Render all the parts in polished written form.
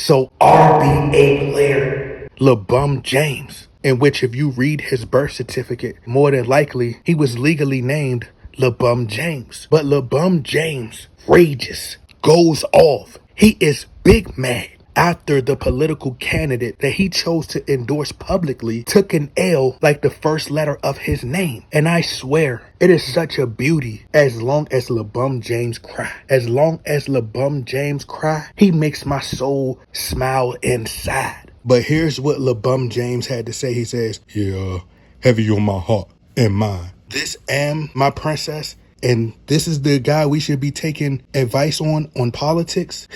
So RBA player LeBron James, in which if you read his birth certificate, more than likely he was legally named LeBron James. But LeBron James rages, goes off. He is big mad after the political candidate that he chose to endorse publicly took an L like the first letter of his name. And I swear, it is such a beauty as long as LeBron James cry. As long as LeBron James cry, he makes my soul smile inside. But here's what LeBron James had to say. He says, yeah, heavy on my heart and mind. This am my princess, and this is the guy we should be taking advice on politics?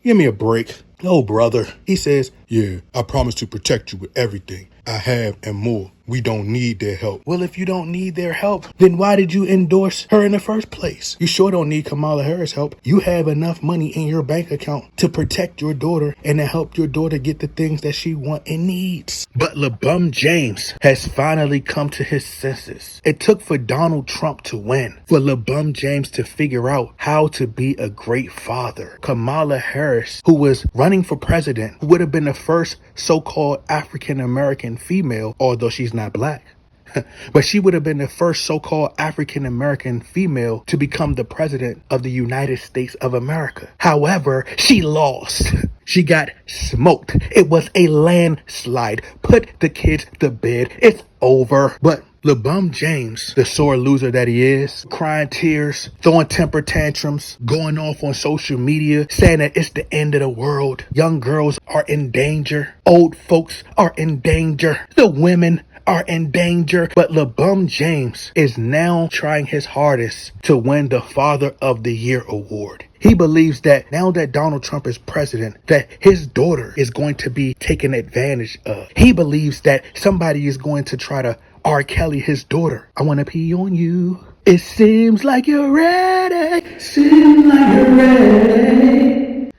Give me a break. Oh, brother. He says, yeah, I promise to protect you with everything I have and more. We don't need their help. Well, if you don't need their help, then why did you endorse her in the first place? You sure don't need Kamala Harris' help. You have enough money in your bank account to protect your daughter and to help your daughter get the things that she wants and needs. But LeBron James has finally come to his senses. It took for Donald Trump to win, for LeBron James to figure out how to be a great father. Kamala Harris, who was running for president, would have been the first so-called African-American female, although she's not black. But she would have been the first so-called African-American female to become the president of the United States of America. However, she lost. She got smoked. It was a landslide. Put the kids to bed. It's over. But LeBron James, the sore loser that he is, crying tears, throwing temper tantrums, going off on social media, saying that it's the end of the world. Young girls are in danger. Old folks are in danger. The women are in danger. But LeBron James is now trying his hardest to win the Father of the Year award. He believes that now that Donald Trump is president, that his daughter is going to be taken advantage of. He believes that somebody is going to try to R. Kelly his daughter. I want to pee on you. It seems like you're ready. Seems like you're ready.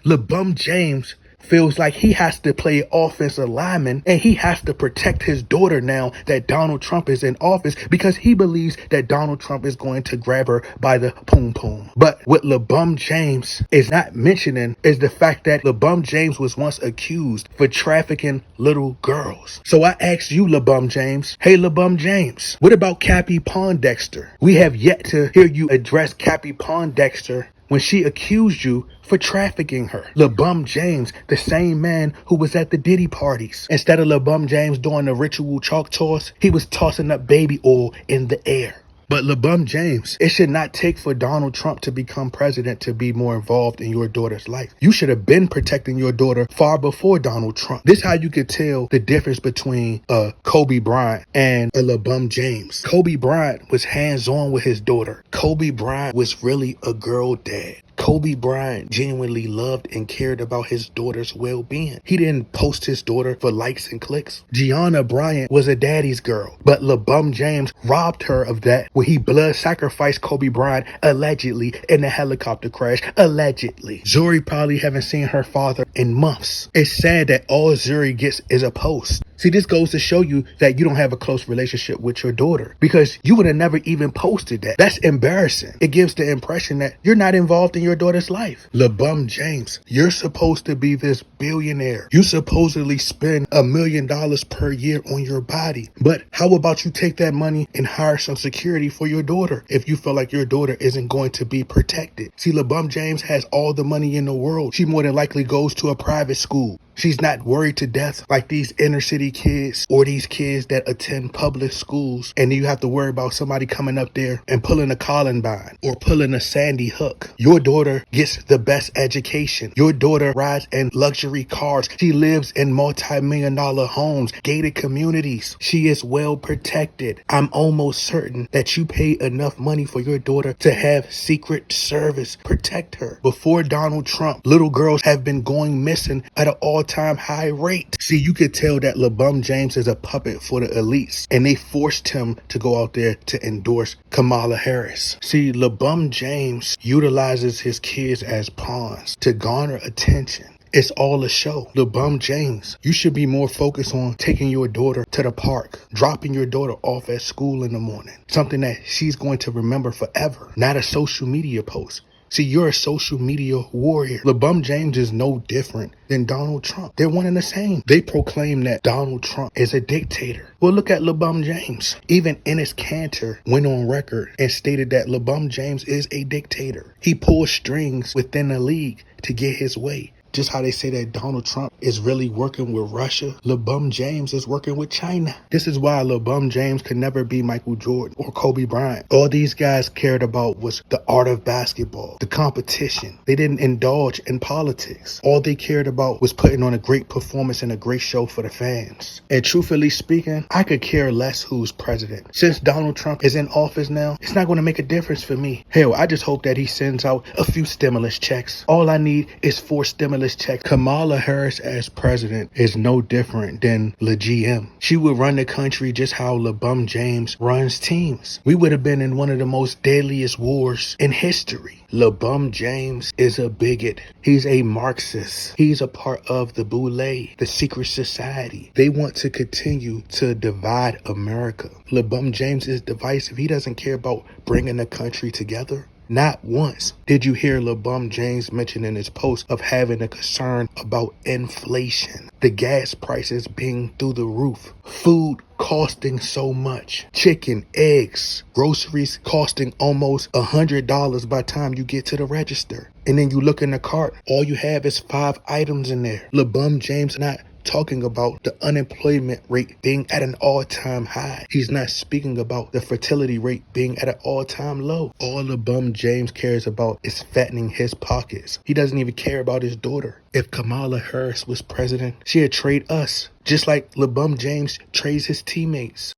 LeBron James feels like he has to play offensive lineman and he has to protect his daughter now that Donald Trump is in office because he believes that Donald Trump is going to grab her by the poom poom. But what LeBron James is not mentioning is the fact that LeBron James was once accused for trafficking little girls. So I asked you, LeBron James, hey, LeBron James, what about Cappie Pondexter? We have yet to hear you address Cappie Pondexter when she accused you for trafficking her. LeBron James, the same man who was at the Diddy parties. Instead of LeBron James doing the ritual chalk toss, he was tossing up baby oil in the air. But LeBron James, it should not take for Donald Trump to become president to be more involved in your daughter's life. You should have been protecting your daughter far before Donald Trump. This is how you could tell the difference between Kobe Bryant and a LeBron James. Kobe Bryant was hands-on with his daughter. Kobe Bryant was really a girl dad. Kobe Bryant genuinely loved and cared about his daughter's well-being. He didn't post his daughter for likes and clicks. Gianna Bryant was a daddy's girl, but LeBron James robbed her of that when he blood sacrificed Kobe Bryant allegedly in a helicopter crash. Allegedly. Zuri probably haven't seen her father in months. It's sad that all Zuri gets is a post. See, this goes to show you that you don't have a close relationship with your daughter because you would have never even posted that. That's embarrassing. It gives the impression that you're not involved in your daughter's life. LeBron James, you're supposed to be this billionaire. You supposedly spend $1 million per year on your body. But how about you take that money and hire some security for your daughter if you feel like your daughter isn't going to be protected? See, LeBron James has all the money in the world. She more than likely goes to a private school. She's not worried to death like these inner city kids or these kids that attend public schools. And you have to worry about somebody coming up there and pulling a Columbine or pulling a Sandy Hook. Your daughter gets the best education. Your daughter rides in luxury cars. She lives in multi-million-dollar homes, gated communities. She is well protected. I'm almost certain that you pay enough money for your daughter to have Secret Service protect her. Before Donald Trump, little girls have been going missing at an all-time high rate. See, you could tell that LeBron James is a puppet for the elites, and they forced him to go out there to endorse Kamala Harris. See, LeBron James utilizes his kids as pawns to garner attention. It's all a show. LeBron James, you should be more focused on taking your daughter to the park, dropping your daughter off at school in the morning. Something that she's going to remember forever, not a social media post. See, you're a social media warrior. LeBron James is no different than Donald Trump. They're one and the same. They proclaim that Donald Trump is a dictator. Well, look at LeBron James. Even Enes Kanter went on record and stated that LeBron James is a dictator. He pulls strings within the league to get his way. Just how they say that Donald Trump is really working with Russia, LeBron James is working with China. This is why LeBron James could never be Michael Jordan or Kobe Bryant. All these guys cared about was the art of basketball, the competition. They didn't indulge in politics. All they cared about was putting on a great performance and a great show for the fans. And truthfully speaking, I could care less who's president. Since Donald Trump is in office now, it's not going to make a difference for me. Hell, I just hope that he sends out a few stimulus checks. All I need is 4 stimulus checks. Kamala Harris as president is no different than the GM. She would run the country just how LeBron James runs teams. We would have been in one of the most deadliest wars in history. LeBron James is a bigot. He's a Marxist. He's a part of the Boule, the secret society. They want to continue to divide America. LeBron James is divisive. He doesn't care about bringing the country together. Not once did you hear LeBron James mention in his post of having a concern about inflation, the gas prices being through the roof, food costing so much, chicken, eggs, groceries costing almost $100 by the time you get to the register. And then you look in the cart, all you have is 5 items in there. LeBron James not talking about the unemployment rate being at an all-time high. He's not speaking about the fertility rate being at an all-time low. All LeBron James cares about is fattening his pockets. He doesn't even care about his daughter. If Kamala Harris was president, she'd trade us, just like LeBron James trades his teammates.